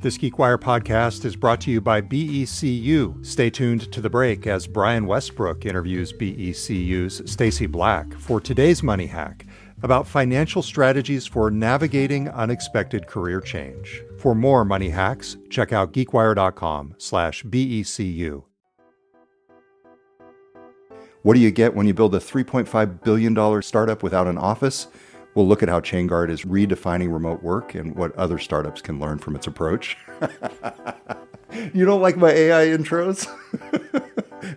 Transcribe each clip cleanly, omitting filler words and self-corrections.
This GeekWire podcast is brought to you by BECU. Stay tuned to the break as Brian Westbrook interviews BECU's Stacy Black for today's Money Hack about financial strategies for navigating unexpected career change. For more money hacks, check out geekwire.com/BECU. What do you get when you build a $3.5 billion startup without an office? We'll look at how Chainguard is redefining remote work and what other startups can learn from its approach. You don't like my AI intros?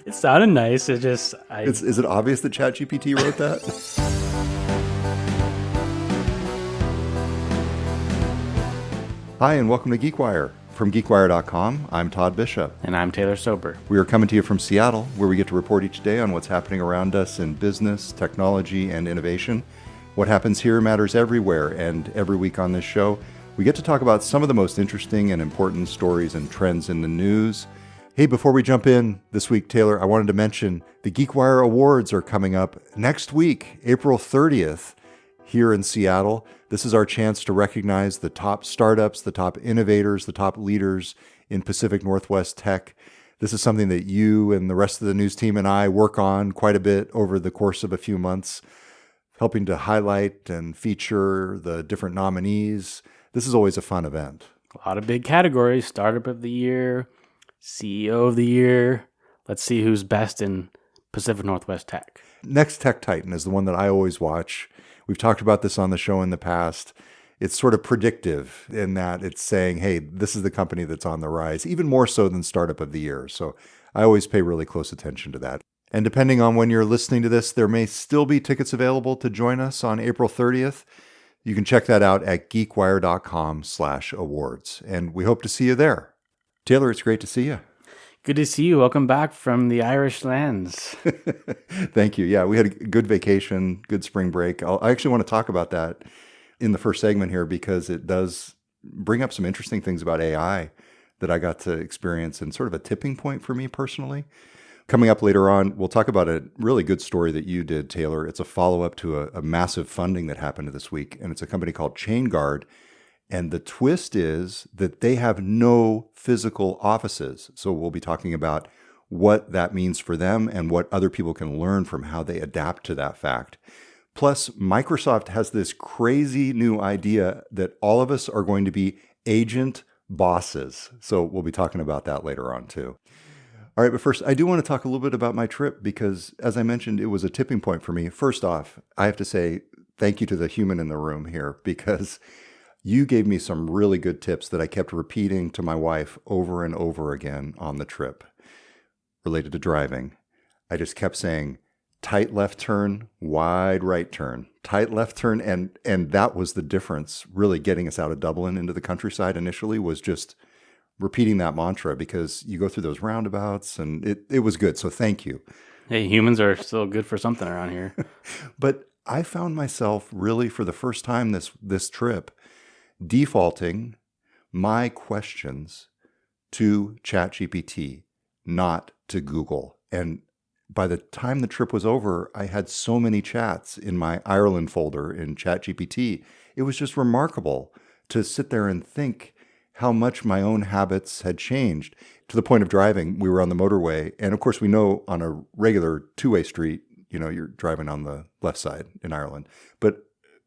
It sounded nice. Is it obvious that ChatGPT wrote that? Hi, and welcome to GeekWire. From GeekWire.com, I'm Todd Bishop. And I'm Taylor Soper. We are coming to you from Seattle, where we get to report each day on what's happening around us in business, technology, and innovation. What happens here matters everywhere, and every week on this show, we get to talk about some of the most interesting and important stories and trends in the news. Hey, before we jump in this week, Taylor, I wanted to mention the GeekWire Awards are coming up next week, April 30th, here in Seattle. This is our chance to recognize the top startups, the top innovators, the top leaders in Pacific Northwest tech. This is something that you and the rest of the news team and I work on quite a bit over the course of a few months, helping to highlight and feature the different nominees. This is always a fun event. A lot of big categories: Startup of the Year, CEO of the Year. Let's see who's best in Pacific Northwest tech. Next Tech Titan is the one that I always watch. We've talked about this on the show in the past. It's sort of predictive in that it's saying, hey, this is the company that's on the rise, even more so than Startup of the Year. So I always pay really close attention to that. And depending on when you're listening to this, there may still be tickets available to join us on April 30th. You can check that out at geekwire.com/awards. And we hope to see you there. Taylor, it's great to see you. Good to see you. Welcome back from the Irish lands. Thank you. Yeah, we had a good vacation, good spring break. I actually want to talk about that in the first segment here because it does bring up some interesting things about AI that I got to experience and sort of a tipping point for me personally. Coming up later on, we'll talk about a really good story that you did, Taylor. It's a follow-up to a massive funding that happened this week, and it's a company called Chainguard. And the twist is that they have no physical offices. So we'll be talking about what that means for them and what other people can learn from how they adapt to that fact. Plus, Microsoft has this crazy new idea that all of us are going to be agent bosses. So we'll be talking about that later on too. All right, but first, I do want to talk a little bit about my trip because, as I mentioned, it was a tipping point for me. First off, I have to say thank you to the human in the room here because you gave me some really good tips that I kept repeating to my wife over and over again on the trip related to driving. I just kept saying, tight left turn, wide right turn, tight left turn. And that was the difference, really getting us out of Dublin into the countryside initially was just repeating that mantra because you go through those roundabouts and it was good. So thank you. Hey, humans are still good for something around here. But I found myself really for the first time this trip defaulting my questions to ChatGPT, not to Google. And by the time the trip was over, I had so many chats in my Ireland folder in ChatGPT. It was just remarkable to sit there and think how much my own habits had changed to the point of driving. We were on the motorway. And of course, we know on a regular two-way street, you're driving on the left side in Ireland. But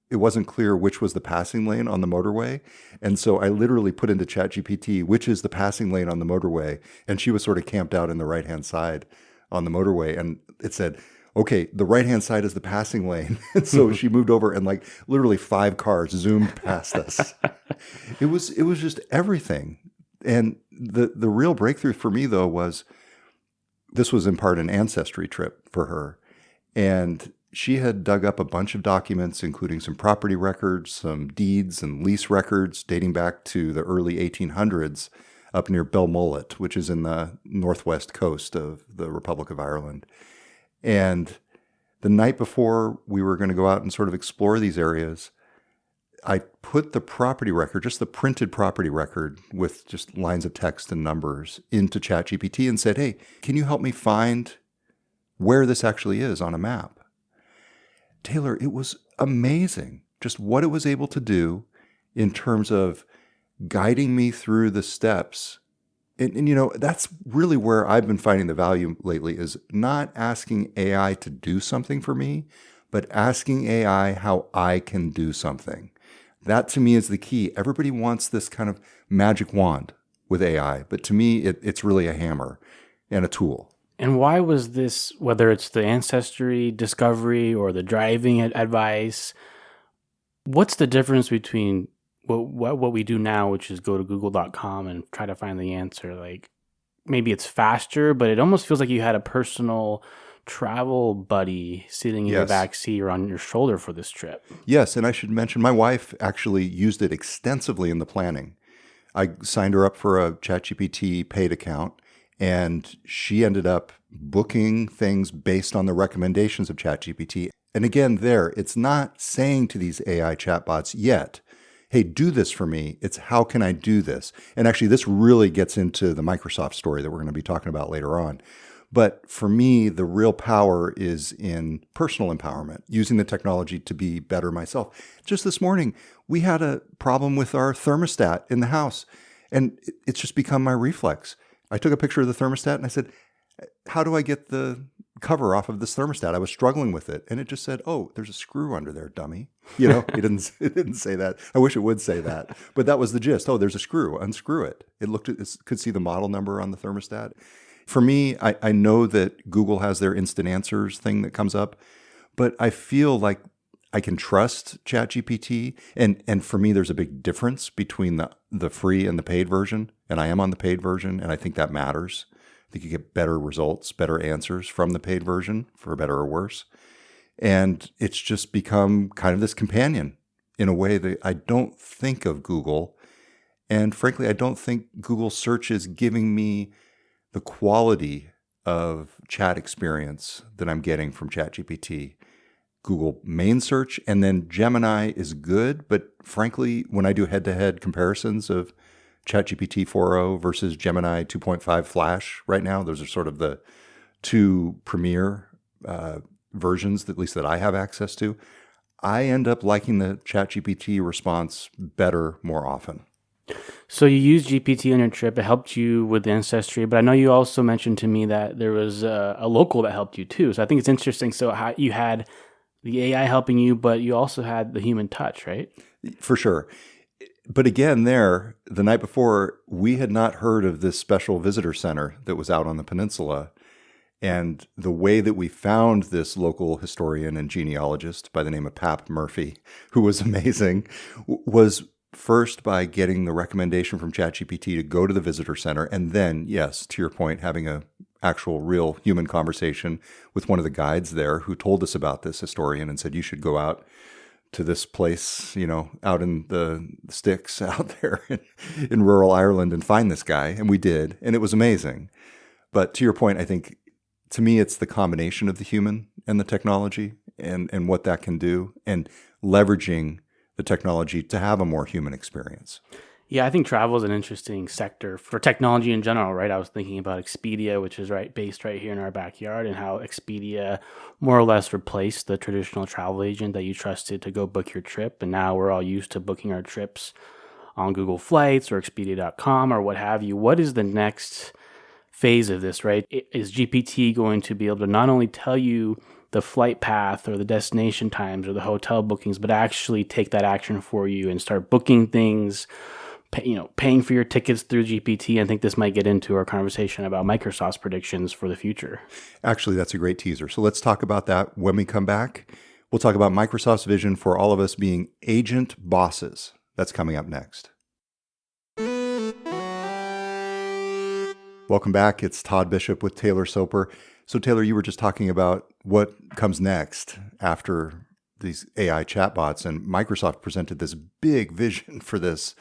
it wasn't clear which was the passing lane on the motorway. And so I literally put into ChatGPT, which is the passing lane on the motorway. And she was sort of camped out in the right-hand side on the motorway. And it said, okay, the right-hand side is the passing lane. And so she moved over and literally 5 cars zoomed past us. It was just everything. And the real breakthrough for me, though, was this was in part an ancestry trip for her. And she had dug up a bunch of documents, including some property records, some deeds and lease records dating back to the early 1800s up near Belmullet, which is in the northwest coast of the Republic of Ireland. And the night before we were going to go out and sort of explore these areas, I put the property record, just the printed property record with just lines of text and numbers into ChatGPT and said, hey, can you help me find where this actually is on a map? Taylor, it was amazing just what it was able to do in terms of guiding me through the steps. And that's really where I've been finding the value lately, is not asking AI to do something for me, but asking AI how I can do something. That to me is the key. Everybody wants this kind of magic wand with AI, but to me, it's really a hammer and a tool. And why was this, whether it's the ancestry discovery or the driving advice, what's the difference between what we do now, which is go to google.com and try to find the answer? Like, maybe it's faster, but it almost feels like you had a personal travel buddy sitting in your back seat or on your shoulder for this trip. Yes, and I should mention my wife actually used it extensively in the planning. I signed her up for a ChatGPT paid account, and she ended up booking things based on the recommendations of ChatGPT. And again, it's not saying to these AI chatbots yet, hey, do this for me. It's how can I do this? And actually, this really gets into the Microsoft story that we're going to be talking about later on. But for me, the real power is in personal empowerment, using the technology to be better myself. Just this morning, we had a problem with our thermostat in the house, and it's just become my reflex. I took a picture of the thermostat and I said, how do I get the cover off of this thermostat? I was struggling with it. And it just said, oh, there's a screw under there, dummy. It didn't say that. I wish it would say that. But that was the gist. Oh, there's a screw. Unscrew it. It could see the model number on the thermostat. For me, I know that Google has their instant answers thing that comes up, but I feel like I can trust ChatGPT. And for me, there's a big difference between the free and the paid version. And I am on the paid version, and I think that matters. I think you get better results, better answers from the paid version, for better or worse. And it's just become kind of this companion in a way that I don't think of Google. And frankly, I don't think Google search is giving me the quality of chat experience that I'm getting from ChatGPT. Google main search, and then Gemini is good, but frankly, when I do head-to-head comparisons of ChatGPT 4.0 versus Gemini 2.5 Flash right now, those are sort of the two premier versions, at least that I have access to, I end up liking the ChatGPT response better more often. So you used GPT on your trip. It helped you with the ancestry, but I know you also mentioned to me that there was a local that helped you too. So I think it's interesting. So how you had the AI helping you, but you also had the human touch, right? For sure. But again, the night before, we had not heard of this special visitor center that was out on the peninsula. And the way that we found this local historian and genealogist by the name of Pap Murphy, who was amazing, was first by getting the recommendation from ChatGPT to go to the visitor center, and then, yes, to your point, having a actual real human conversation with one of the guides there who told us about this historian and said, you should go out to this place, out in the sticks out there in rural Ireland and find this guy. And we did, and it was amazing. But to your point, I think to me, it's the combination of the human and the technology and what that can do, and leveraging the technology to have a more human experience. Yeah, I think travel is an interesting sector for technology in general, right? I was thinking about Expedia, which is based right here in our backyard, and how Expedia more or less replaced the traditional travel agent that you trusted to go book your trip. And now we're all used to booking our trips on Google Flights or Expedia.com or what have you. What is the next phase of this, right? Is GPT going to be able to not only tell you the flight path or the destination times or the hotel bookings, but actually take that action for you and start booking things, paying for your tickets through GPT? I think this might get into our conversation about Microsoft's predictions for the future. Actually, that's a great teaser. So let's talk about that when we come back. We'll talk about Microsoft's vision for all of us being agent bosses. That's coming up next. Welcome back. It's Todd Bishop with Taylor Soper. So Taylor, you were just talking about what comes next after these AI chatbots, and Microsoft presented this big vision for this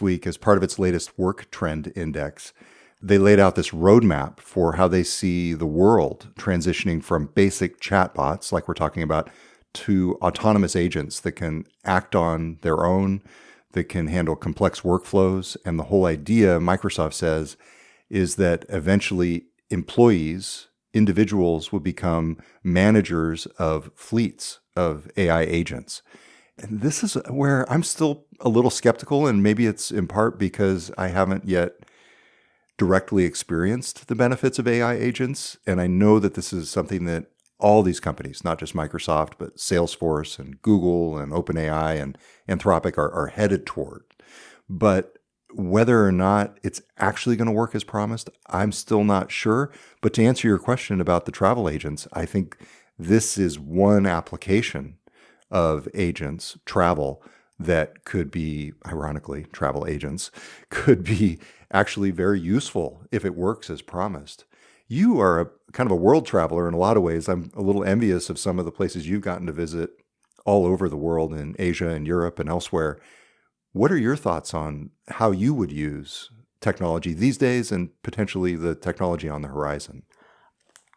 week as part of its latest Work Trend Index. They laid out this roadmap for how they see the world transitioning from basic chatbots, like we're talking about, to autonomous agents that can act on their own, that can handle complex workflows. And the whole idea, Microsoft says, is that eventually individuals will become managers of fleets of AI agents. And this is where I'm still a little skeptical, and maybe it's in part because I haven't yet directly experienced the benefits of AI agents. And I know that this is something that all these companies, not just Microsoft, but Salesforce and Google and OpenAI and Anthropic are headed toward. But whether or not it's actually going to work as promised, I'm still not sure. But to answer your question about the travel agents, I think this is one application of agents, travel, that could be, ironically, travel agents, could be actually very useful if it works as promised. You are a kind of a world traveler in a lot of ways. I'm a little envious of some of the places you've gotten to visit all over the world in Asia and Europe and elsewhere. What are your thoughts on how you would use technology these days and potentially the technology on the horizon?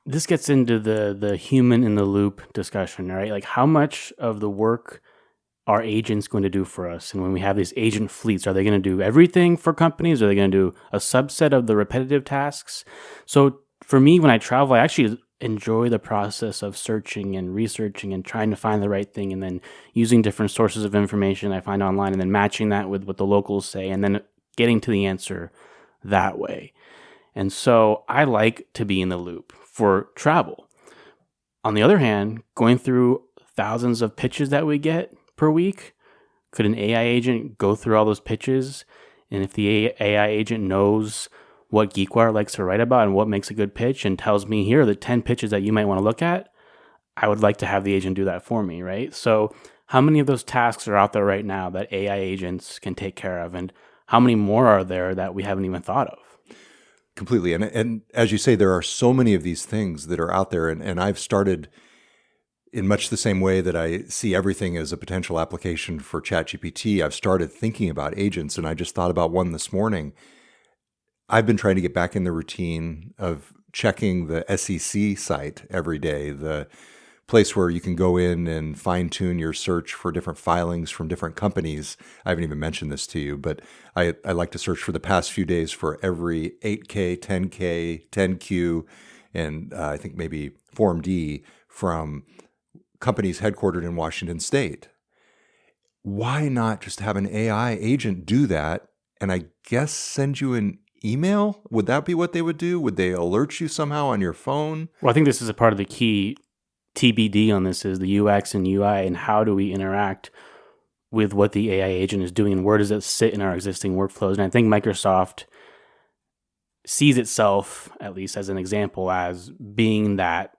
This gets into the human in the loop discussion, right? Like how much of the work are agents going to do for us? And when we have these agent fleets, are they going to do everything for companies? Are they going to do a subset of the repetitive tasks? So for me, when I travel, I actually enjoy the process of searching and researching and trying to find the right thing and then using different sources of information I find online and then matching that with what the locals say and then getting to the answer that way. And so I like to be in the loop for travel. On the other hand, going through thousands of pitches that we get per week, could an AI agent go through all those pitches? And if the AI agent knows what GeekWire likes to write about and what makes a good pitch and tells me here are the 10 pitches that you might want to look at, I would like to have the agent do that for me, right? So how many of those tasks are out there right now that AI agents can take care of? And how many more are there that we haven't even thought of? Completely. And as you say, there are so many of these things that are out there. And I've started in much the same way that I see everything as a potential application for ChatGPT. I've started thinking about agents, and I just thought about one this morning. I've been trying to get back in the routine of checking the SEC site every day, the place where you can go in and fine-tune your search for different filings from different companies. I haven't even mentioned this to you, but I like to search for the past few days for every 8K, 10K, 10Q, and I think maybe Form D from companies headquartered in Washington State. Why not just have an AI agent do that and I guess send you an email? Would that be what they would do? Would they alert you somehow on your phone? Well, I think this is a part of the key TBD on this is the UX and UI and how do we interact with what the AI agent is doing and where does it sit in our existing workflows? And I think Microsoft sees itself, at least as an example, as being that,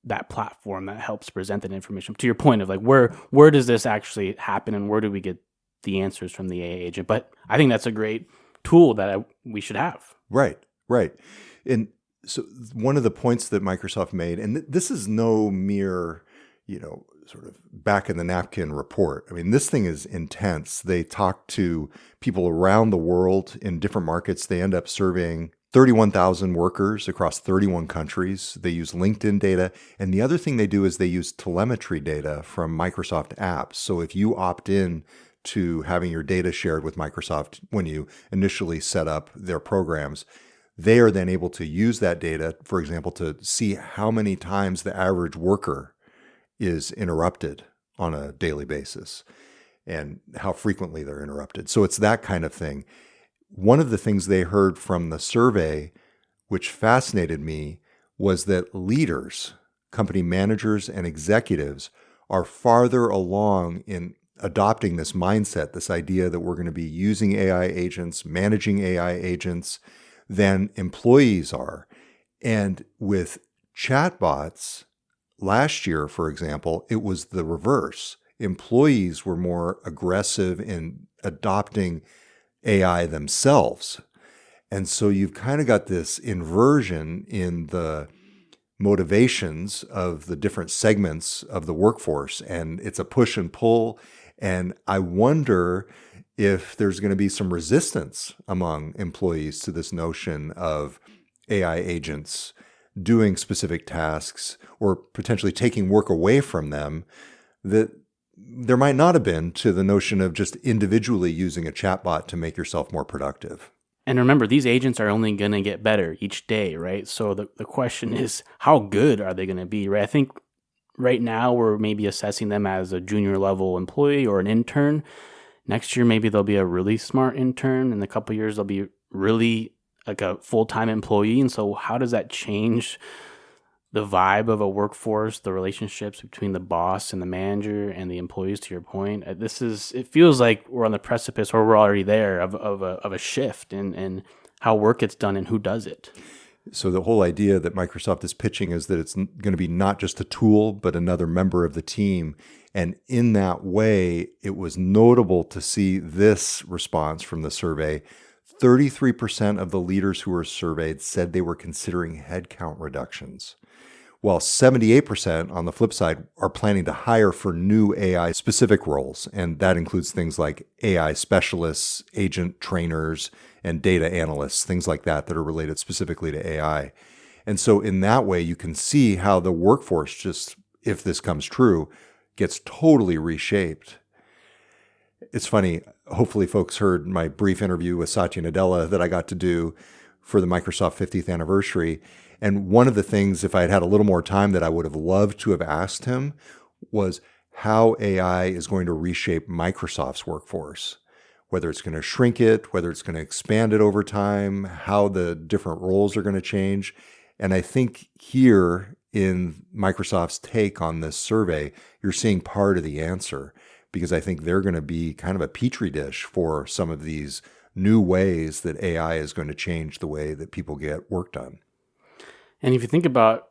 that platform that helps present that information. To your point of like, where does this actually happen and where do we get the answers from the AI agent? But I think that's a great tool that we should have. Right. And so one of the points that Microsoft made, and this is no mere, sort of back in the napkin report. I mean, this thing is intense. They talk to people around the world in different markets. They end up surveying 31,000 workers across 31 countries. They use LinkedIn data. And the other thing they do is they use telemetry data from Microsoft apps. So if you opt in to having your data shared with Microsoft when you initially set up their programs, they are then able to use that data, for example, to see how many times the average worker is interrupted on a daily basis and how frequently they're interrupted. So it's that kind of thing. One of the things they heard from the survey, which fascinated me, was that leaders, company managers and executives, are farther along in adopting this mindset, this idea that we're going to be using AI agents, managing AI agents, than employees are. And with chatbots, last year, for example, it was the reverse. Employees were more aggressive in adopting AI themselves. And so you've kind of got this inversion in the motivations of the different segments of the workforce, and it's a push and pull. And I wonder if there's going to be some resistance among employees to this notion of AI agents doing specific tasks or potentially taking work away from them that there might not have been to the notion of just individually using a chatbot to make yourself more productive. And remember, these agents are only going to get better each day, right? So the question is, how good are they going to be, right? I think right now we're maybe assessing them as a junior level employee or an intern. Next year, maybe they'll be a really smart intern. In a couple of years, they'll be really like a full-time employee. And so how does that change the vibe of a workforce, the relationships between the boss and the manager and the employees, to your point? It feels like we're on the precipice, or we're already there, of a shift in how work gets done and who does it. So the whole idea that Microsoft is pitching is that it's going to be not just a tool, but another member of the team. And in that way, it was notable to see this response from the survey. 33% of the leaders who were surveyed said they were considering headcount reductions, while 78% on the flip side are planning to hire for new AI-specific roles. And that includes things like AI specialists, agent trainers, and data analysts, things like that are related specifically to AI. And so in that way, you can see how the workforce, just if this comes true, gets totally reshaped. It's funny, hopefully folks heard my brief interview with Satya Nadella that I got to do for the Microsoft 50th anniversary. And one of the things, if I had had a little more time, that I would have loved to have asked him was how AI is going to reshape Microsoft's workforce, whether it's going to shrink it, whether it's going to expand it over time, how the different roles are going to change. And I think here in Microsoft's take on this survey, you're seeing part of the answer, because I think they're going to be kind of a petri dish for some of these new ways that AI is going to change the way that people get work done. And if you think about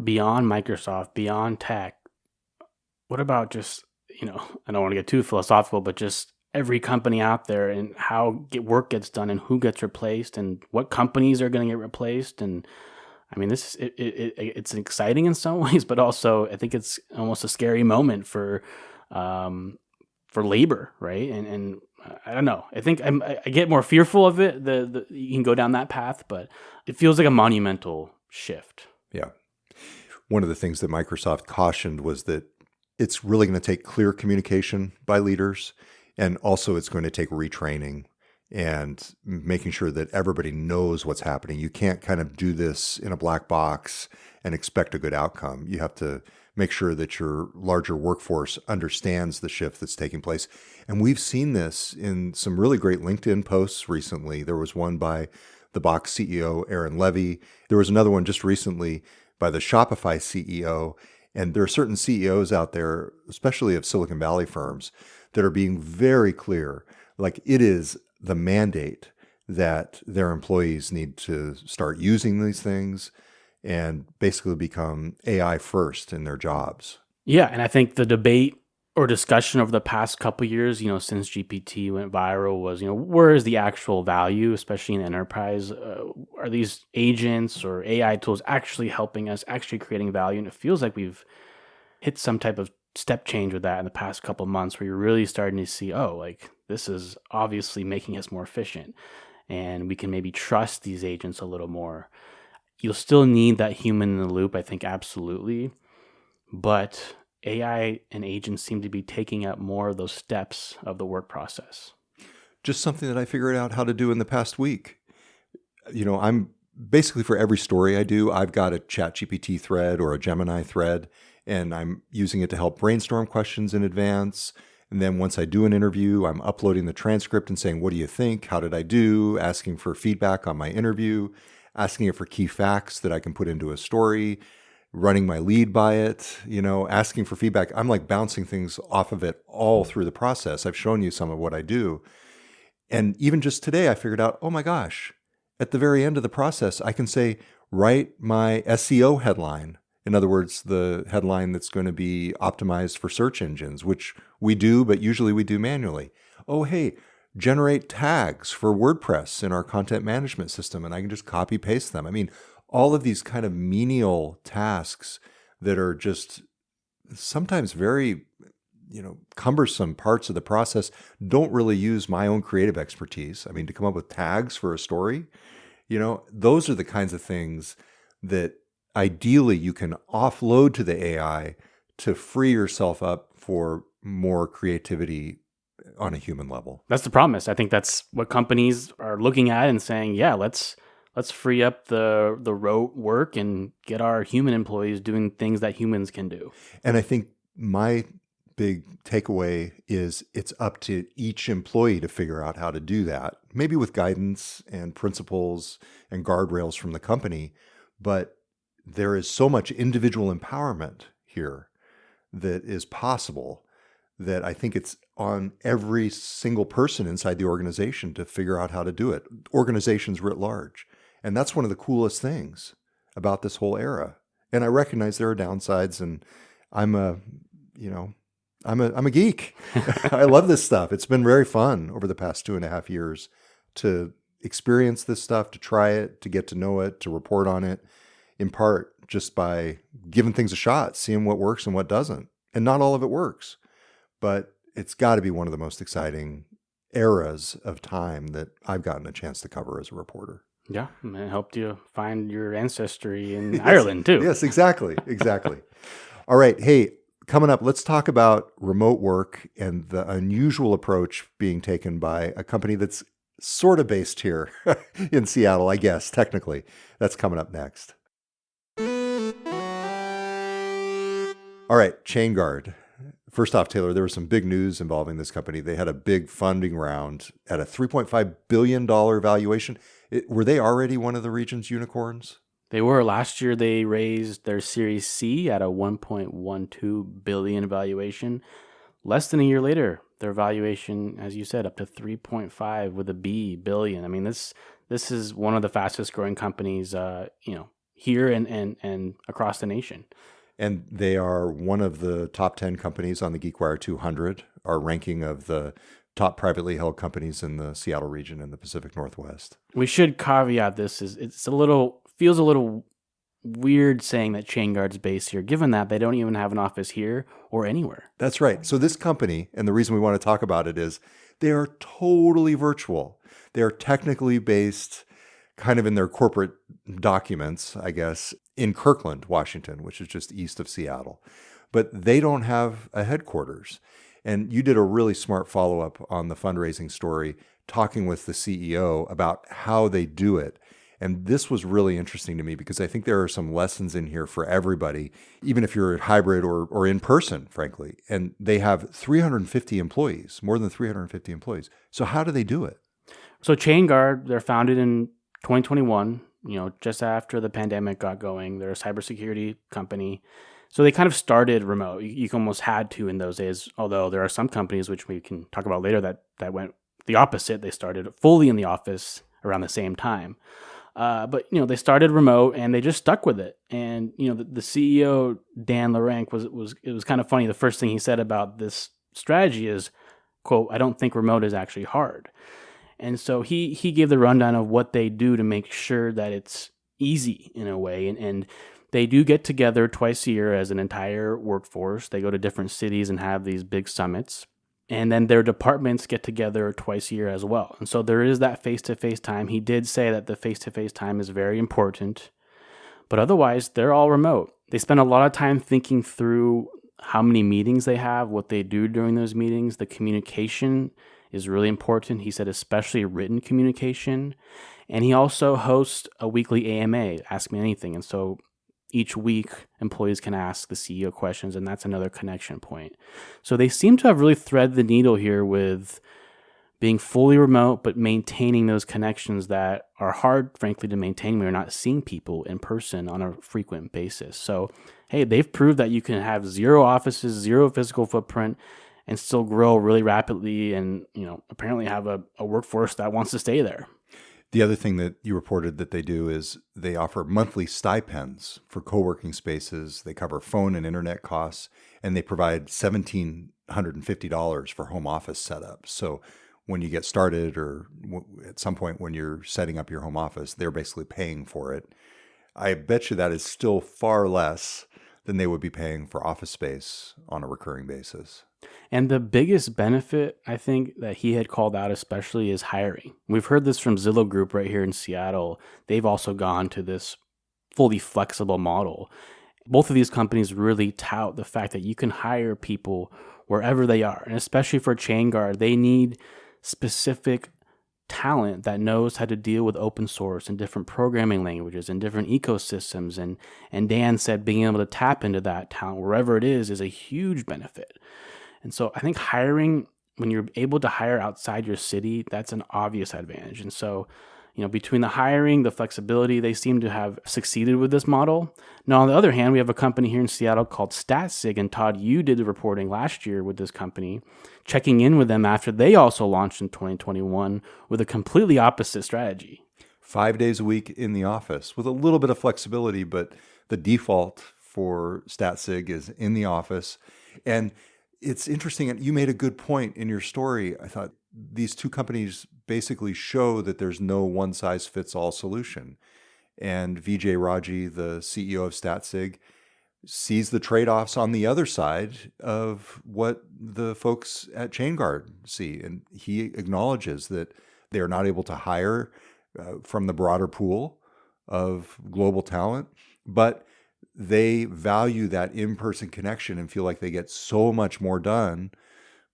beyond Microsoft, beyond tech, what about just, I don't want to get too philosophical, but just every company out there and how work gets done and who gets replaced and what companies are going to get replaced. And I mean, it's exciting in some ways, but also I think it's almost a scary moment for labor, right? And I don't know. I think I get more fearful of it. You can go down that path, but it feels like a monumental shift. Yeah. One of the things that Microsoft cautioned was that it's really going to take clear communication by leaders, and also it's going to take retraining and making sure that everybody knows what's happening. You can't kind of do this in a black box and expect a good outcome. You have to make sure that your larger workforce understands the shift that's taking place. And we've seen this in some really great LinkedIn posts recently. There was one by the Box CEO, Aaron Levy. There was another one just recently by the Shopify CEO. And there are certain CEOs out there, especially of Silicon Valley firms, that are being very clear. Like, it is the mandate that their employees need to start using these things and basically become AI first in their jobs. Yeah, and I think the debate or discussion over the past couple of years, since GPT went viral, was, where is the actual value, especially in enterprise? Are these agents or AI tools actually helping us, actually creating value? And it feels like we've hit some type of step change with that in the past couple of months, where you're really starting to see, this is obviously making us more efficient, and we can maybe trust these agents a little more. You'll still need that human in the loop, I think, absolutely. But AI and agents seem to be taking up more of those steps of the work process. Just something that I figured out how to do in the past week. I'm basically, for every story I do, I've got a ChatGPT thread or a Gemini thread, and I'm using it to help brainstorm questions in advance. And then once I do an interview, I'm uploading the transcript and saying, what do you think? How did I do? Asking for feedback on my interview, asking it for key facts that I can put into a story, running my lead by it, asking for feedback. I'm like bouncing things off of it all through the process. I've shown you some of what I do. And even just today, I figured out, oh my gosh, at the very end of the process, I can say, write my SEO headline. In other words, the headline that's going to be optimized for search engines, which we do, but usually we do manually. Oh, hey, generate tags for WordPress in our content management system, and I can just copy paste them. I mean, all of these kind of menial tasks that are just sometimes very, cumbersome parts of the process don't really use my own creative expertise. I mean, to come up with tags for a story, those are the kinds of things that ideally you can offload to the AI to free yourself up for more creativity on a human level. That's the promise. I think that's what companies are looking at and saying, yeah, let's let's free up the rote work and get our human employees doing things that humans can do. And I think my big takeaway is it's up to each employee to figure out how to do that, maybe with guidance and principles and guardrails from the company. But there is so much individual empowerment here that is possible that I think it's on every single person inside the organization to figure out how to do it, organizations writ large. And that's one of the coolest things about this whole era. And I recognize there are downsides, and I'm a geek. I love this stuff. It's been very fun over the past 2.5 years to experience this stuff, to try it, to get to know it, to report on it, in part just by giving things a shot, seeing what works and what doesn't. And not all of it works, but it's got to be one of the most exciting eras of time that I've gotten a chance to cover as a reporter. Yeah, and it helped you find your ancestry in Ireland too. Yes, exactly. All right. Hey, coming up, let's talk about remote work and the unusual approach being taken by a company that's sort of based here in Seattle, I guess, technically. That's coming up next. All right, Chainguard. First off, Taylor, there was some big news involving this company. They had a big funding round at a $3.5 billion valuation. Were they already one of the region's unicorns? They were. Last year, they raised their Series C at a $1.12 billion valuation. Less than a year later, their valuation, as you said, up to 3.5 with a B billion. I mean, this is one of the fastest growing companies, here and across the nation. And they are one of the top 10 companies on the GeekWire 200, our ranking of the top privately held companies in the Seattle region and the Pacific Northwest. We should caveat this is feels a little weird saying that Chainguard's based here, given that they don't even have an office here or anywhere. That's right. So this company, and the reason we want to talk about it is they are totally virtual. They are technically based kind of in their corporate documents, I guess, in Kirkland, Washington, which is just east of Seattle. But they don't have a headquarters. And you did a really smart follow-up on the fundraising story, talking with the CEO about how they do it. And this was really interesting to me because I think there are some lessons in here for everybody, even if you're hybrid or in person, frankly. And they have 350 employees, more than 350 employees. So how do they do it? So Chainguard, they're founded in 2021, just after the pandemic got going. They're a cybersecurity company. So they kind of started remote. You almost had to in those days, although there are some companies, which we can talk about later, that went the opposite. They started fully in the office around the same time. But they started remote and they just stuck with it. And, the CEO, Dan Larank, it was kind of funny. The first thing he said about this strategy is, quote, "I don't think remote is actually hard." And so he gave the rundown of what they do to make sure that it's easy in a way. And they do get together twice a year as an entire workforce. They go to different cities and have these big summits. And then their departments get together twice a year as well. And so there is that face-to-face time. He did say that the face-to-face time is very important. But otherwise, they're all remote. They spend a lot of time thinking through how many meetings they have, what they do during those meetings. The communication is really important. He said especially written communication. And he also hosts a weekly AMA, Ask Me Anything. And so each week, employees can ask the CEO questions, and that's another connection point. So they seem to have really threaded the needle here with being fully remote, but maintaining those connections that are hard, frankly, to maintain when you're not seeing people in person on a frequent basis. So, hey, they've proved that you can have 0 offices, 0 physical footprint, and still grow really rapidly and, apparently have a workforce that wants to stay there. The other thing that you reported that they do is they offer monthly stipends for co-working spaces. They cover phone and internet costs, and they provide $1,750 for home office setup. So when you get started or at some point when you're setting up your home office, they're basically paying for it. I bet you that is still far less than they would be paying for office space on a recurring basis. And the biggest benefit, I think, that he had called out especially is hiring. We've heard this from Zillow Group right here in Seattle. They've also gone to this fully flexible model. Both of these companies really tout the fact that you can hire people wherever they are. And especially for Chainguard, they need specific talent that knows how to deal with open source and different programming languages and different ecosystems. And Dan said being able to tap into that talent wherever it is a huge benefit. And so I think hiring, when you're able to hire outside your city, that's an obvious advantage. And so, between the hiring, the flexibility, they seem to have succeeded with this model. Now, on the other hand, we have a company here in Seattle called StatSig, and Todd, you did the reporting last year with this company, checking in with them after they also launched in 2021 with a completely opposite strategy. 5 days a week in the office with a little bit of flexibility, but the default for StatSig is in the office. And it's interesting, and you made a good point in your story. I thought these two companies basically show that there's no one-size-fits-all solution. And Vijay Raji, the CEO of StatSig, sees the trade-offs on the other side of what the folks at Chainguard see. And he acknowledges that they are not able to hire from the broader pool of global talent, but they value that in-person connection and feel like they get so much more done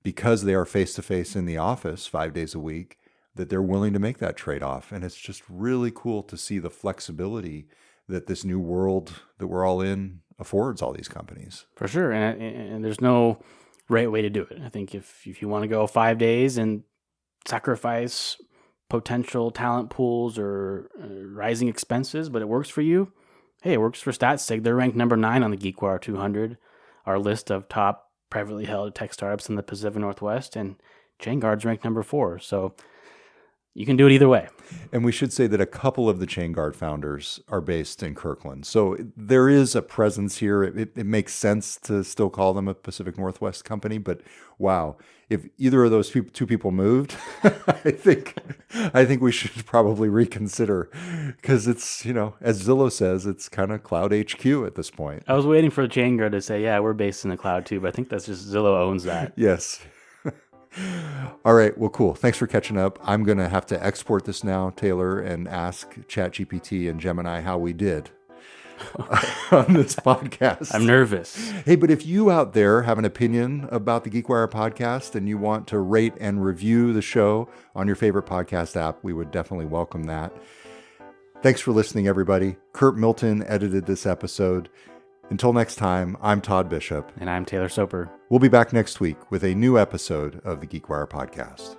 because they are face-to-face in the office 5 days a week, that they're willing to make that trade-off. And it's just really cool to see the flexibility that this new world that we're all in affords all these companies. For sure. And there's no right way to do it. I think if you want to go 5 days and sacrifice potential talent pools or rising expenses, but it works for you, hey, it works for StatSig. They're ranked number 9 on the GeekWire 200, our list of top privately held tech startups in the Pacific Northwest, and Chainguard's ranked number 4. So you can do it either way. And we should say that a couple of the Chainguard founders are based in Kirkland. So there is a presence here. It makes sense to still call them a Pacific Northwest company, but wow, if either of those two people moved, I think we should probably reconsider, because it's, as Zillow says, it's kind of cloud HQ at this point. I was waiting for Chainguard to say, yeah, we're based in the cloud too, but I think that's just Zillow owns that. Yes. All right. Well, cool. Thanks for catching up. I'm going to have to export this now, Taylor, and ask ChatGPT and Gemini how we did on this podcast. I'm nervous. Hey, but if you out there have an opinion about the GeekWire podcast and you want to rate and review the show on your favorite podcast app, we would definitely welcome that. Thanks for listening, everybody. Curt Milton edited this episode. Until next time, I'm Todd Bishop. And I'm Taylor Soper. We'll be back next week with a new episode of the GeekWire Podcast.